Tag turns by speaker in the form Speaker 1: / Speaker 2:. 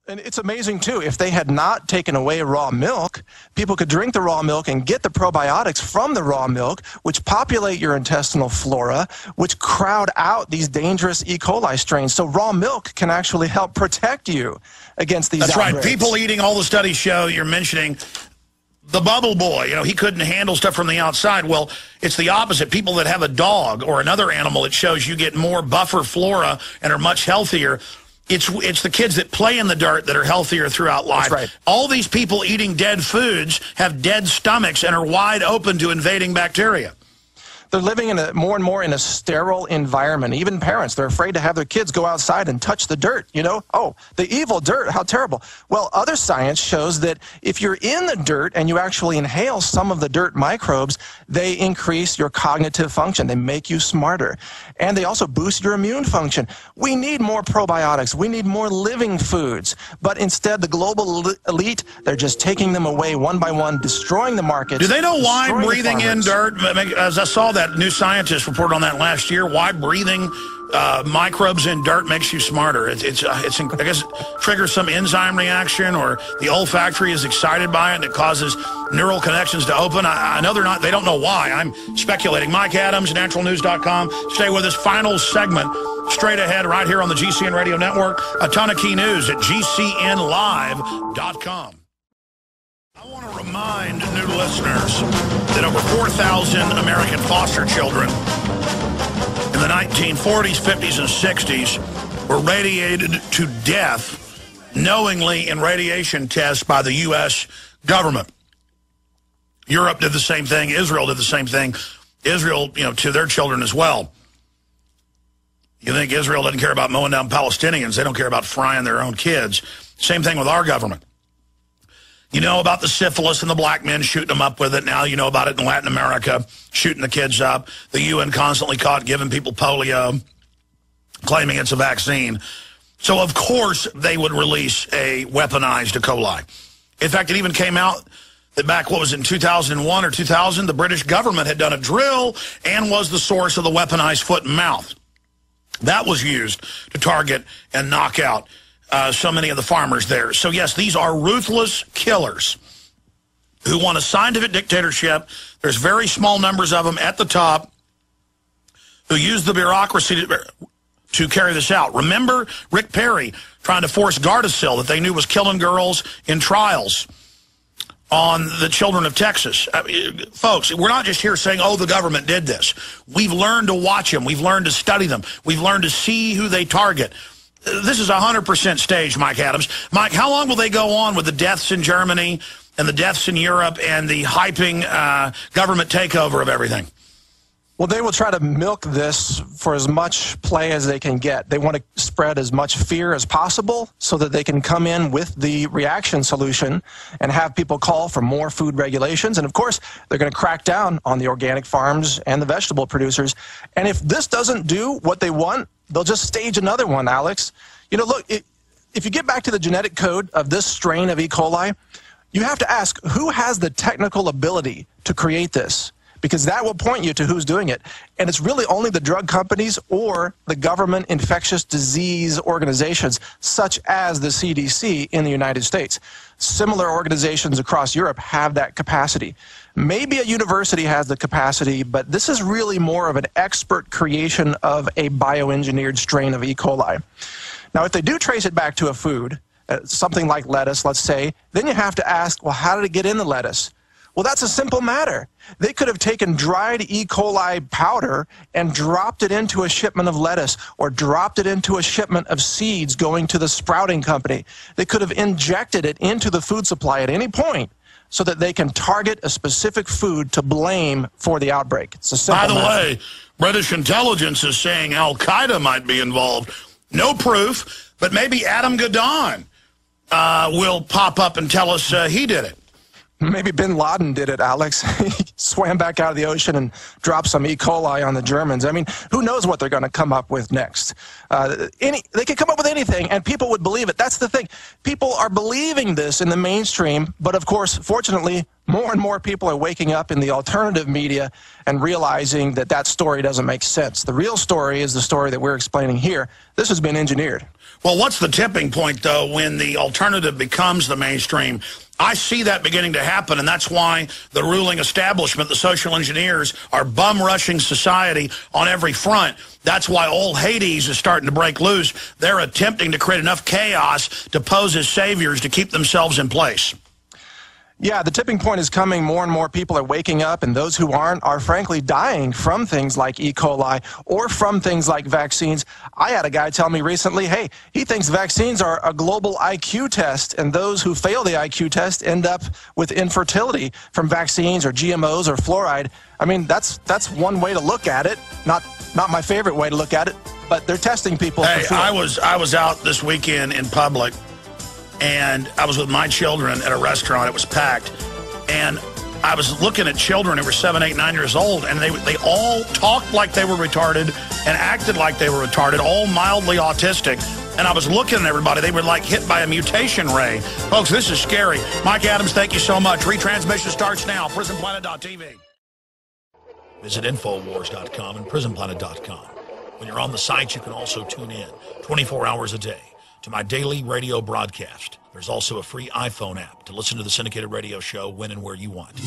Speaker 1: And it's amazing, too. If they had not taken away raw milk, people could drink the raw milk and get the probiotics from the raw milk, which populate your intestinal flora, which crowd out these dangerous E. coli strains. So raw milk can actually help protect you against these outbreaks.
Speaker 2: That's right. People eating, all the studies show, you're mentioning the bubble boy, you know, he couldn't handle stuff from the outside. Well, it's the opposite. People that have a dog or another animal, it shows you get more buffer flora and are much healthier. It's the kids that play in the dirt that are healthier throughout life.
Speaker 1: That's right.
Speaker 2: All these people eating dead foods have dead stomachs and are wide open to invading bacteria.
Speaker 1: They're living in more and more in a sterile environment. Even parents, they're afraid to have their kids go outside and touch the dirt, you know? Oh, the evil dirt, how terrible. Well, other science shows that if you're in the dirt and you actually inhale some of the dirt microbes, they increase your cognitive function. They make you smarter. And they also boost your immune function. We need more probiotics. We need more living foods. But instead, the global elite, they're just taking them away one by one, destroying the markets.
Speaker 2: Do they know why breathing in dirt, as I saw that New Scientist report on that last year, why breathing microbes in dirt makes you smarter? I guess it triggers some enzyme reaction, or the olfactory is excited by it and it causes neural connections to open. I know they don't know why. I'm speculating. Mike Adams, naturalnews.com. Stay with us. Final segment straight ahead right here on the GCN Radio Network. A ton of key news at GCNlive.com. I want to remind new listeners that over 4,000 American foster children in the 1940s, 50s, and 60s were radiated to death knowingly in radiation tests by the U.S. government. Europe did the same thing. Israel did the same thing. Israel, to their children as well. You think Israel doesn't care about mowing down Palestinians. They don't care about frying their own kids. Same thing with our government. You know about the syphilis and the black men shooting them up with it. Now you know about it in Latin America, shooting the kids up. The UN constantly caught giving people polio, claiming it's a vaccine. So, of course, they would release a weaponized E. coli. In fact, it even came out that back, what was it, in 2001 or 2000, the British government had done a drill and was the source of the weaponized foot and mouth. That was used to target and knock out so many of the farmers there. So, yes, these are ruthless killers who want a scientific dictatorship. There's very small numbers of them at the top who use the bureaucracy to carry this out. Remember Rick Perry trying to force Gardasil that they knew was killing girls in trials on the children of Texas. Folks, we're not just here saying, oh, the government did this. We've learned to watch them. We've learned to study them. We've learned to see who they target. This is 100% staged, Mike Adams. Mike, how long will they go on with the deaths in Germany and the deaths in Europe and the hyping government takeover of everything?
Speaker 1: Well, they will try to milk this for as much play as they can get. They want to spread as much fear as possible so that they can come in with the reaction solution and have people call for more food regulations. And, of course, they're going to crack down on the organic farms and the vegetable producers. And if this doesn't do what they want, they'll just stage another one, Alex. You know, look, if you get back to the genetic code of this strain of E. coli, you have to ask, who has the technical ability to create this? Because that will point you to who's doing it. And it's really only the drug companies or the government infectious disease organizations, such as the CDC in the United States. Similar organizations across Europe have that capacity. Maybe a university has the capacity, but this is really more of an expert creation of a bioengineered strain of E. coli. Now, if they do trace it back to a food, something like lettuce, let's say, then you have to ask, well, how did it get in the lettuce? Well, that's a simple matter. They could have taken dried E. coli powder and dropped it into a shipment of lettuce or dropped it into a shipment of seeds going to the sprouting company. They could have injected it into the food supply at any point so that they can target a specific food to blame for the outbreak. It's a simple matter.
Speaker 2: By the way, British intelligence is saying Al-Qaeda might be involved. No proof, but maybe Adam Gadon will pop up and tell us he did it.
Speaker 1: Maybe bin Laden did it, Alex. He swam back out of the ocean and dropped some E. coli on the Germans. I mean, who knows what they're going to come up with next? They could come up with anything, and people would believe it. That's the thing. People are believing this in the mainstream, but of course, fortunately, more and more people are waking up in the alternative media and realizing that that story doesn't make sense. The real story is the story that we're explaining here. This has been engineered.
Speaker 2: Well, what's the tipping point, though, when the alternative becomes the mainstream? I see that beginning to happen, and that's why the ruling establishment, the social engineers, are bum-rushing society on every front. That's why old Hades is starting to break loose. They're attempting to create enough chaos to pose as saviors to keep themselves in place.
Speaker 1: Yeah, the tipping point is coming. More and more people are waking up, and those who aren't are frankly dying from things like E. coli or from things like vaccines. I had a guy tell me recently, hey, he thinks vaccines are a global IQ test, and those who fail the IQ test end up with infertility from vaccines or GMOs or fluoride. I mean, that's one way to look at it. Not my favorite way to look at it, but they're testing people.
Speaker 2: Hey,
Speaker 1: for sure.
Speaker 2: I was out this weekend in public, and I was with my children at a restaurant. It was packed, and I was looking at children who were 7, 8, 9 years old, and they all talked like they were retarded and acted like they were retarded, all mildly autistic. And I was looking at everybody. They were like hit by a mutation ray. Folks, this is scary. Mike Adams, thank you so much. Retransmission starts now. PrisonPlanet.tv. Visit Infowars.com and PrisonPlanet.com. When you're on the site, you can also tune in 24 hours a day to my daily radio broadcast. There's also a free iPhone app to listen to the syndicated radio show when and where you want.